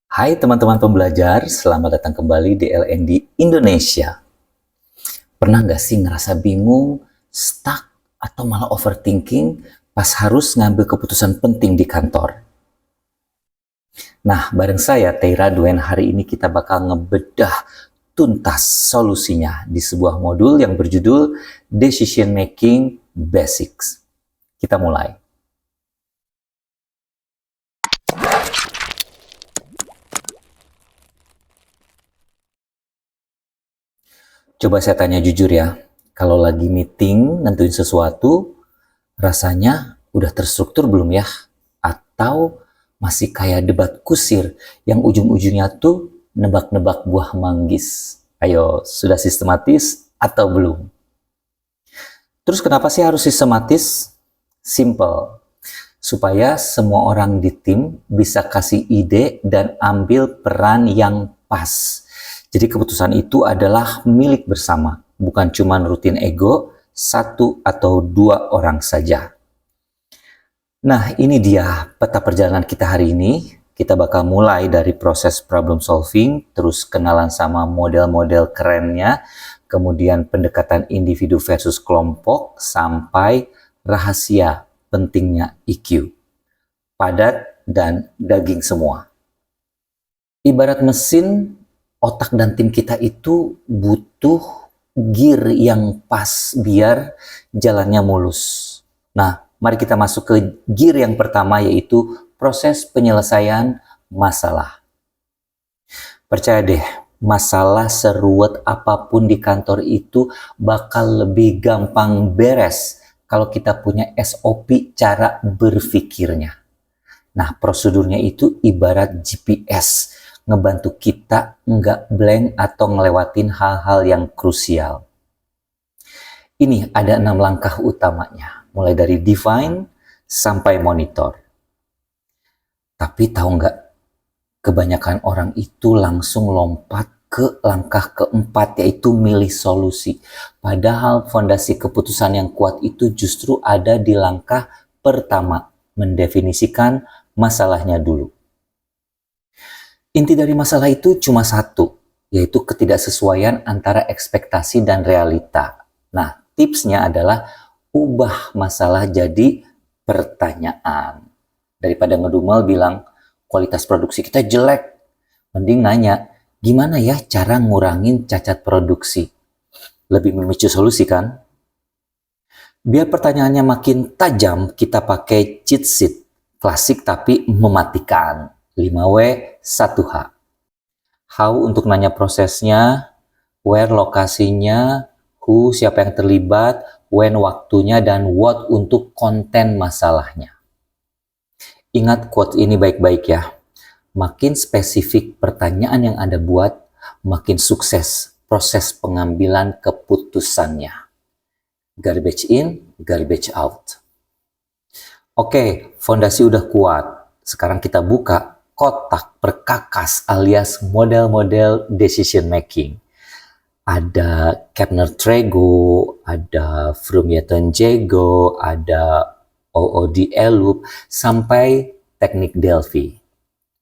Hai teman-teman pembelajar, selamat datang kembali di LND Indonesia. Pernah nggak sih ngerasa bingung, stuck, atau malah overthinking pas harus ngambil keputusan penting di kantor? Nah, bareng saya, Teira Duen, hari ini kita bakal ngebedah tuntas solusinya di sebuah modul yang berjudul Decision Making Basics. Kita mulai. Coba saya tanya jujur ya, kalau lagi meeting nentuin sesuatu, rasanya udah terstruktur belum ya? Atau masih kayak debat kusir yang ujung-ujungnya tuh nebak-nebak buah manggis? Ayo, sudah sistematis atau belum? Terus kenapa sih harus sistematis? Simple, supaya semua orang di tim bisa kasih ide dan ambil peran yang pas. Jadi keputusan itu adalah milik bersama, bukan cuma rutin ego satu atau dua orang saja. Nah, ini dia peta perjalanan kita hari ini. Kita bakal mulai dari proses problem solving, terus kenalan sama model-model kerennya, kemudian pendekatan individu versus kelompok, sampai rahasia pentingnya EQ. Padat dan daging semua. Ibarat mesin, otak dan tim kita itu butuh gear yang pas biar jalannya mulus. Nah, mari kita masuk ke gear yang pertama, yaitu proses penyelesaian masalah. Percaya deh, masalah seruwet apapun di kantor itu bakal lebih gampang beres kalau kita punya SOP cara berpikirnya. Nah, prosedurnya itu ibarat GPS, ngebantu kita nggak blank atau ngelewatin hal-hal yang krusial. Ini ada 6 langkah utamanya, mulai dari define sampai monitor. Tapi tahu nggak, kebanyakan orang itu langsung lompat ke langkah keempat, yaitu milih solusi. Padahal fondasi keputusan yang kuat itu justru ada di langkah pertama, mendefinisikan masalahnya dulu. Inti dari masalah itu cuma satu, yaitu ketidaksesuaian antara ekspektasi dan realita. Nah, tipsnya adalah ubah masalah jadi pertanyaan. Daripada ngedumel bilang, kualitas produksi kita jelek, mending nanya, gimana ya cara ngurangin cacat produksi? Lebih memicu solusi kan? Biar pertanyaannya makin tajam, kita pakai cheat sheet, klasik tapi mematikan. 5W, 1H. How untuk nanya prosesnya, where lokasinya, who siapa yang terlibat, when waktunya, dan what untuk konten masalahnya. Ingat quote ini baik-baik ya. Makin spesifik pertanyaan yang Anda buat, makin sukses proses pengambilan keputusannya. Garbage in, garbage out. Oke, fondasi udah kuat. Sekarang kita buka kotak perkakas alias model-model decision making. Ada Kapner-Trego, ada Frumyeten-Jego, ada OOD-Elup, sampai teknik Delphi.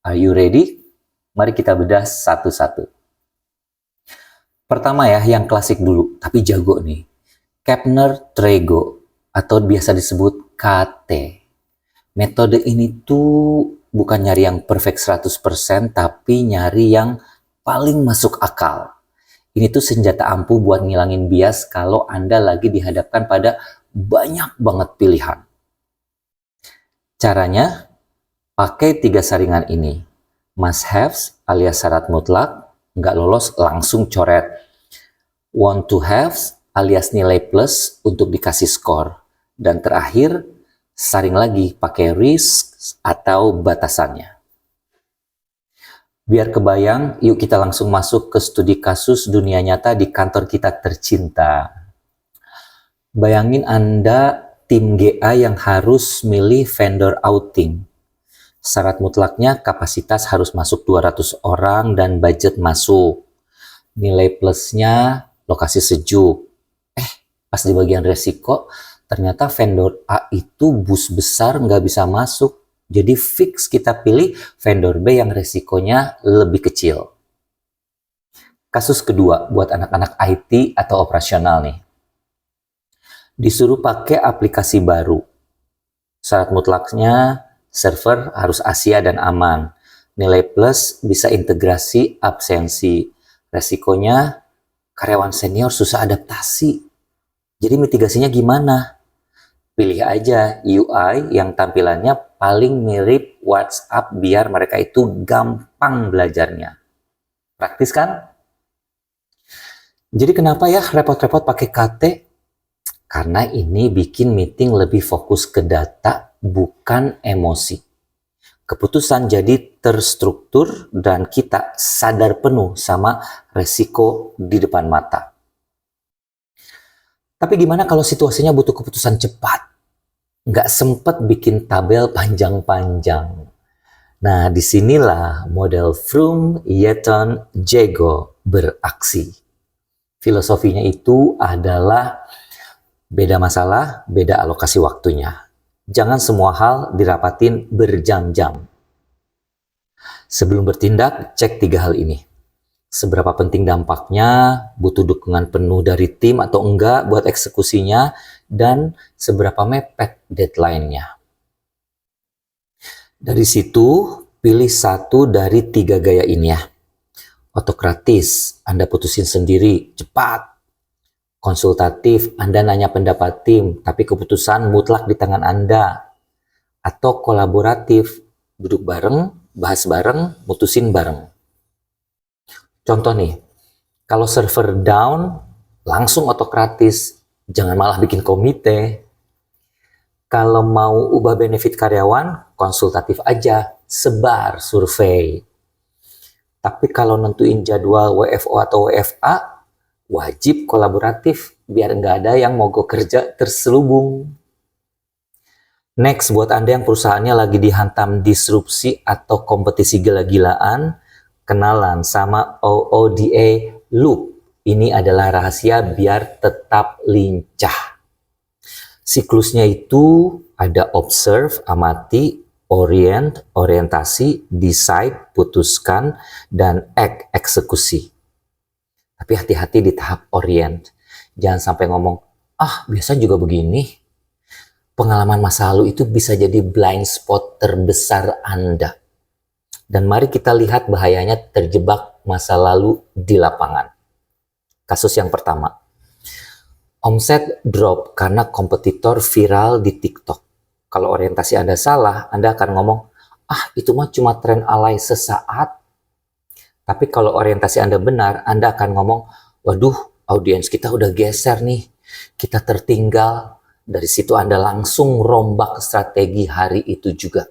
Are you ready? Mari kita bedah satu-satu. Pertama ya, yang klasik dulu, tapi jago nih. Kapner-Trego, atau biasa disebut KT. Metode ini tuh bukan nyari yang perfect 100%, tapi nyari yang paling masuk akal. Ini tuh senjata ampuh buat ngilangin bias kalau Anda lagi dihadapkan pada banyak banget pilihan. Caranya, pakai 3 saringan ini. Must haves alias syarat mutlak, nggak lolos langsung coret. Want to haves alias nilai plus untuk dikasih skor. Dan terakhir, saring lagi pakai risk atau batasannya. Biar kebayang, yuk kita langsung masuk ke studi kasus dunia nyata di kantor kita tercinta. Bayangin Anda tim GA yang harus milih vendor outing. Syarat mutlaknya kapasitas harus masuk 200 orang dan budget masuk. Nilai plusnya lokasi sejuk. Pas di bagian resiko, ternyata vendor A itu bus besar nggak bisa masuk. Jadi fix kita pilih vendor B yang resikonya lebih kecil. Kasus kedua buat anak-anak IT atau operasional nih. Disuruh pakai aplikasi baru. Syarat mutlaknya server harus Asia dan aman. Nilai plus bisa integrasi absensi. Resikonya karyawan senior susah adaptasi. Jadi mitigasinya gimana? Pilih aja UI yang tampilannya paling mirip WhatsApp biar mereka itu gampang belajarnya. Praktis kan? Jadi kenapa ya repot-repot pakai KT? Karena ini bikin meeting lebih fokus ke data, bukan emosi. Keputusan jadi terstruktur dan kita sadar penuh sama resiko di depan mata. Tapi gimana kalau situasinya butuh keputusan cepat? Nggak sempet bikin tabel panjang-panjang. Nah, disinilah model Froome, Yeton, Jago beraksi. Filosofinya itu adalah beda masalah, beda alokasi waktunya. Jangan semua hal dirapatin berjam-jam. Sebelum bertindak, cek 3 hal ini. Seberapa penting dampaknya, butuh dukungan penuh dari tim atau enggak buat eksekusinya, dan seberapa mepet deadline-nya. Dari situ, pilih satu dari 3 gaya ini ya. Otokratis, Anda putusin sendiri, cepat. Konsultatif, Anda nanya pendapat tim, tapi keputusan mutlak di tangan Anda. Atau kolaboratif, duduk bareng, bahas bareng, mutusin bareng. Contoh nih, kalau server down, langsung otokratis, jangan malah bikin komite. Kalau mau ubah benefit karyawan, konsultatif aja, sebar survei. Tapi kalau nentuin jadwal WFO atau WFA, wajib kolaboratif, biar nggak ada yang mogok kerja terselubung. Next, buat Anda yang perusahaannya lagi dihantam disrupsi atau kompetisi gila-gilaan, kenalan sama OODA Loop. Ini adalah rahasia biar tetap lincah. Siklusnya itu ada observe, amati, orient, orientasi, decide, putuskan, dan act, eksekusi. Tapi hati-hati di tahap orient. Jangan sampai ngomong, biasa juga begini. Pengalaman masa lalu itu bisa jadi blind spot terbesar Anda. Dan mari kita lihat bahayanya terjebak masa lalu di lapangan. Kasus yang pertama. Omset drop karena kompetitor viral di TikTok. Kalau orientasi Anda salah, Anda akan ngomong, itu mah cuma tren alay sesaat. Tapi kalau orientasi Anda benar, Anda akan ngomong, waduh, audiens kita udah geser nih. Kita tertinggal. Dari situ Anda langsung rombak strategi hari itu juga.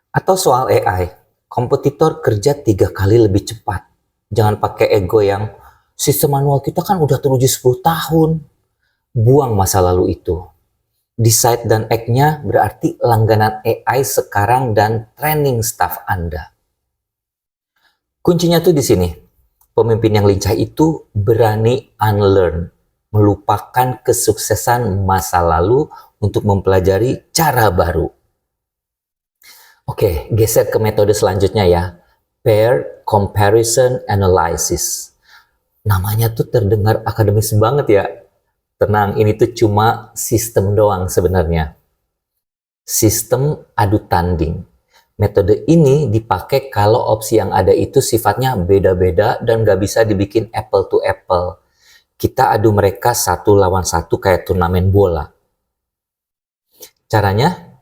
Atau soal AI, kompetitor kerja 3 kali lebih cepat. Jangan pakai ego yang sistem manual kita kan udah teruji 10 tahun. Buang masa lalu itu. Decide dan act-nya berarti langganan AI sekarang dan training staff Anda. Kuncinya tuh di sini. Pemimpin yang lincah itu berani unlearn, melupakan kesuksesan masa lalu untuk mempelajari cara baru. Oke, geser ke metode selanjutnya ya. Pair Comparison Analysis. Namanya tuh terdengar akademis banget ya. Tenang, ini tuh cuma sistem doang sebenarnya. Sistem adu tanding. Metode ini dipakai kalau opsi yang ada itu sifatnya beda-beda dan nggak bisa dibikin apple to apple. Kita adu mereka 1 lawan 1 kayak turnamen bola. Caranya?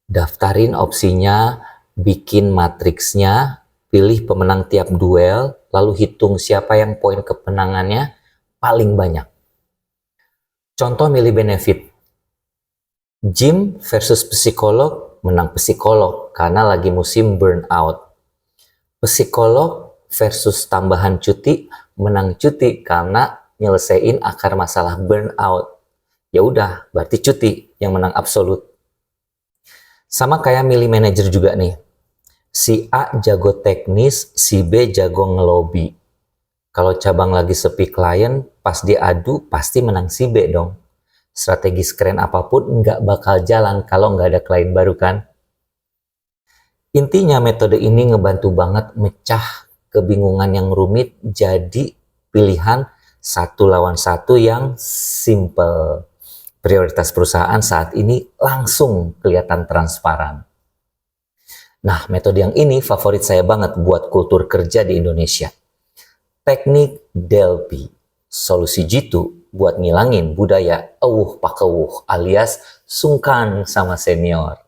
Daftarin opsinya, bikin matriksnya, pilih pemenang tiap duel, lalu hitung siapa yang poin kemenangannya paling banyak. Contoh milih benefit. Gym versus psikolog, menang psikolog karena lagi musim burnout. Psikolog versus tambahan cuti, menang cuti karena nyelesain akar masalah burnout. Ya udah, berarti cuti yang menang absolut. Sama kayak milih manajer juga nih. Si A jago teknis, si B jago ngelobi. Kalau cabang lagi sepi klien, pas diadu pasti menang si B dong. Strategi keren apapun nggak bakal jalan kalau nggak ada klien baru kan? Intinya metode ini ngebantu banget mecah kebingungan yang rumit jadi pilihan satu lawan satu yang simple. Prioritas perusahaan saat ini langsung kelihatan transparan. Nah, metode yang ini favorit saya banget buat kultur kerja di Indonesia. Teknik Delphi, solusi jitu buat ngilangin budaya eueuh pakeueuh alias sungkan sama senior.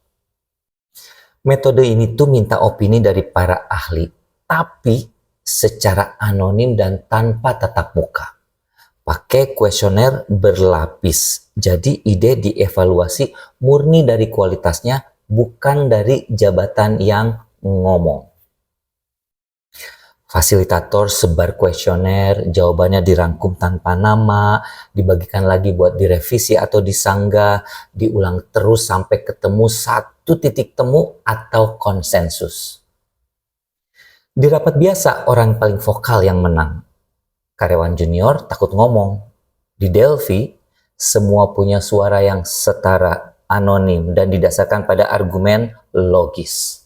Metode ini tuh minta opini dari para ahli, tapi secara anonim dan tanpa tatap muka. Pakai kuesioner berlapis, jadi ide dievaluasi murni dari kualitasnya, bukan dari jabatan yang ngomong. Fasilitator sebar kuesioner, jawabannya dirangkum tanpa nama, dibagikan lagi buat direvisi atau disanggah, diulang terus sampai ketemu satu titik temu atau konsensus. Di rapat biasa, orang paling vokal yang menang. Karyawan junior takut ngomong. Di Delphi, semua punya suara yang setara, anonim, dan didasarkan pada argumen logis.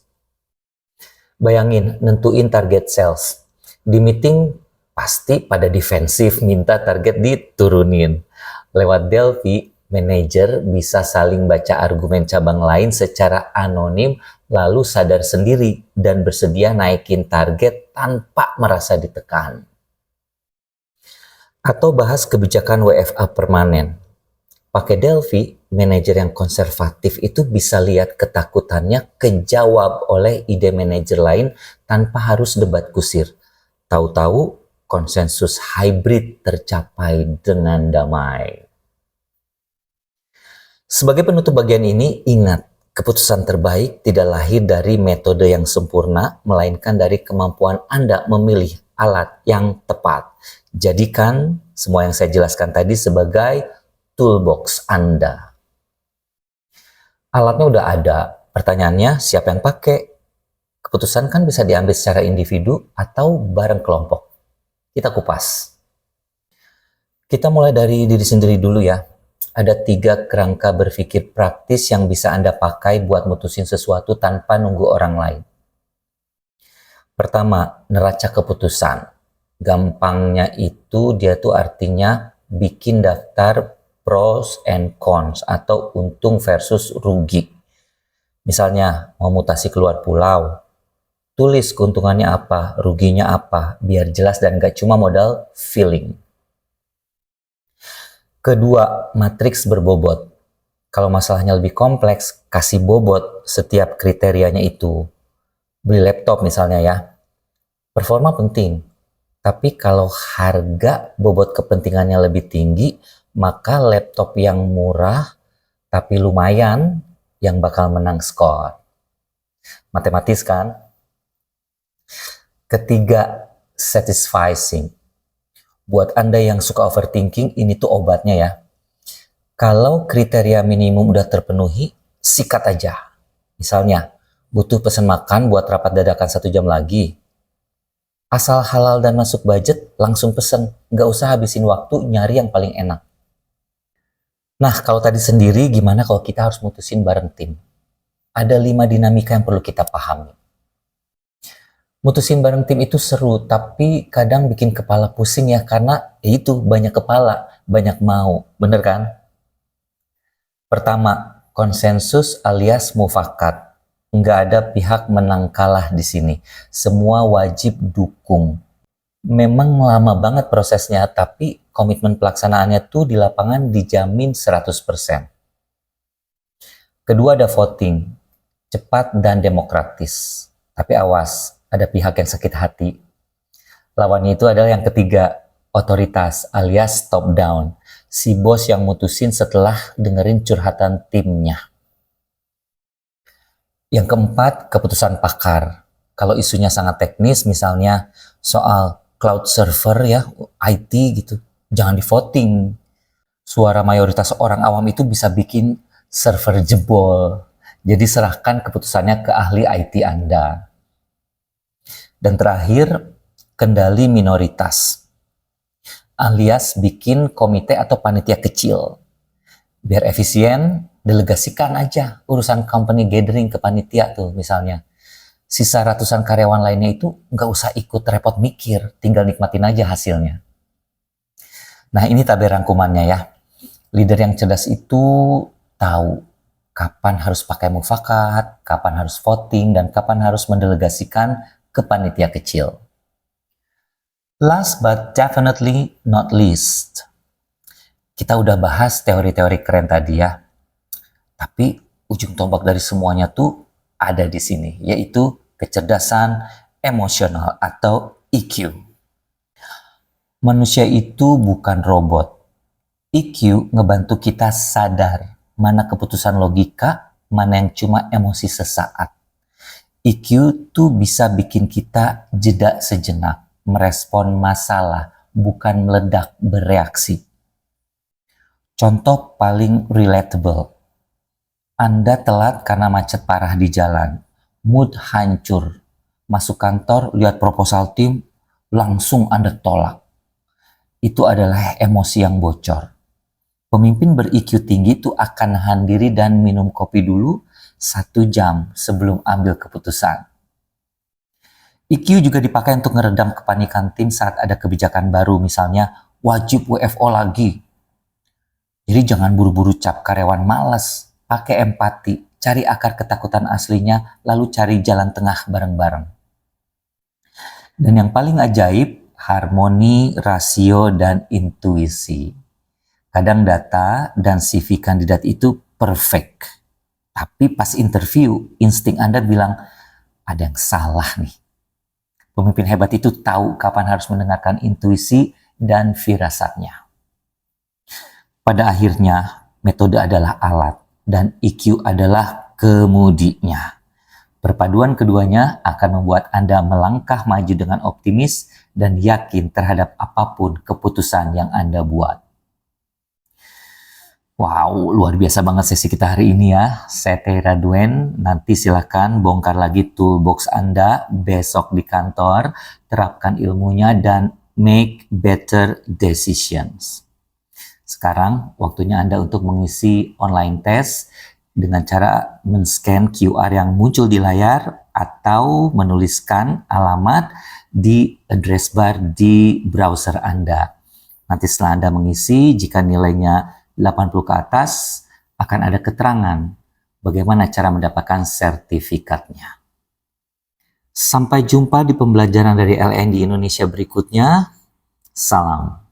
Bayangin, nentuin target sales. Di meeting, pasti pada defensif minta target diturunin. Lewat Delphi, manajer bisa saling baca argumen cabang lain secara anonim, lalu sadar sendiri dan bersedia naikin target tanpa merasa ditekan. Atau bahas kebijakan WFA permanen. Pakai Delphi, manajer yang konservatif itu bisa lihat ketakutannya kejawab oleh ide manajer lain tanpa harus debat kusir. Tahu-tahu konsensus hybrid tercapai dengan damai. Sebagai penutup bagian ini, ingat, keputusan terbaik tidak lahir dari metode yang sempurna, melainkan dari kemampuan Anda memilih alat yang tepat. Jadikan semua yang saya jelaskan tadi sebagai toolbox Anda. Alatnya udah ada, pertanyaannya siapa yang pakai? Keputusan kan bisa diambil secara individu atau bareng kelompok. Kita kupas. Kita mulai dari diri sendiri dulu ya. Ada 3 kerangka berpikir praktis yang bisa Anda pakai buat mutusin sesuatu tanpa nunggu orang lain. Pertama, neraca keputusan. Gampangnya itu dia tuh artinya bikin daftar pros and cons atau untung versus rugi. Misalnya mau mutasi keluar pulau, tulis keuntungannya apa, ruginya apa, biar jelas dan gak cuma modal feeling. Kedua, matriks berbobot. Kalau masalahnya lebih kompleks, kasih bobot setiap kriterianya itu. Beli laptop misalnya ya, performa penting. Tapi kalau harga bobot kepentingannya lebih tinggi, maka laptop yang murah tapi lumayan yang bakal menang skor. Matematis kan? Ketiga, satisfying. Buat Anda yang suka overthinking, ini tuh obatnya ya. Kalau kriteria minimum udah terpenuhi, sikat aja. Misalnya, butuh pesan makan buat rapat dadakan 1 jam lagi. Asal halal dan masuk budget, langsung pesen. Nggak usah habisin waktu nyari yang paling enak. Nah, kalau tadi sendiri, gimana kalau kita harus mutusin bareng tim? Ada 5 dinamika yang perlu kita pahami. Mutusin bareng tim itu seru, tapi kadang bikin kepala pusing ya, karena itu banyak kepala, banyak mau. Bener kan? Pertama, konsensus alias mufakat. Nggak ada pihak menang kalah di sini. Semua wajib dukung. Memang lama banget prosesnya, tapi komitmen pelaksanaannya tuh di lapangan dijamin 100%. Kedua, ada voting. Cepat dan demokratis. Tapi awas, ada pihak yang sakit hati. Lawannya itu adalah yang ketiga, otoritas alias top down. Si bos yang mutusin setelah dengerin curhatan timnya. Yang keempat, keputusan pakar. Kalau isunya sangat teknis, misalnya soal cloud server ya, IT gitu, jangan di voting. Suara mayoritas orang awam itu bisa bikin server jebol. Jadi serahkan keputusannya ke ahli IT Anda. Dan terakhir, kendali minoritas. Alias bikin komite atau panitia kecil. Biar efisien, delegasikan aja urusan company gathering ke panitia tuh misalnya. Sisa ratusan karyawan lainnya itu nggak usah ikut repot mikir, tinggal nikmatin aja hasilnya. Nah ini tabel rangkumannya ya. Leader yang cerdas itu tahu kapan harus pakai mufakat, kapan harus voting, dan kapan harus mendelegasikan ke panitia kecil. Last but definitely not least, kita udah bahas teori-teori keren tadi ya. Tapi ujung tombak dari semuanya tuh ada di sini, yaitu kecerdasan emosional atau EQ. Manusia itu bukan robot. EQ ngebantu kita sadar mana keputusan logika, mana yang cuma emosi sesaat. EQ tuh bisa bikin kita jeda sejenak, merespon masalah, bukan meledak bereaksi. Contoh paling relatable. Anda telat karena macet parah di jalan, mood hancur. Masuk kantor, lihat proposal tim, langsung Anda tolak. Itu adalah emosi yang bocor. Pemimpin ber-EQ tinggi itu akan nahan diri dan minum kopi dulu 1 jam sebelum ambil keputusan. EQ juga dipakai untuk meredam kepanikan tim saat ada kebijakan baru, misalnya wajib WFO lagi. Jadi jangan buru-buru cap karyawan malas, pakai empati, cari akar ketakutan aslinya, lalu cari jalan tengah bareng-bareng. Dan yang paling ajaib, harmoni, rasio, dan intuisi. Kadang data dan CV kandidat itu perfect. Tapi pas interview, insting Anda bilang, ada yang salah nih. Pemimpin hebat itu tahu kapan harus mendengarkan intuisi dan firasatnya. Pada akhirnya, metode adalah alat dan EQ adalah kemudinya. Perpaduan keduanya akan membuat Anda melangkah maju dengan optimis dan yakin terhadap apapun keputusan yang Anda buat. Wow, luar biasa banget sesi kita hari ini ya. Saya Tera Duen, nanti silahkan bongkar lagi toolbox Anda besok di kantor, terapkan ilmunya dan make better decisions. Sekarang waktunya Anda untuk mengisi online test dengan cara men-scan QR yang muncul di layar atau menuliskan alamat di address bar di browser Anda. Nanti setelah Anda mengisi, jika nilainya 80 ke atas, akan ada keterangan bagaimana cara mendapatkan sertifikatnya. Sampai jumpa di pembelajaran dari LN di Indonesia berikutnya. Salam.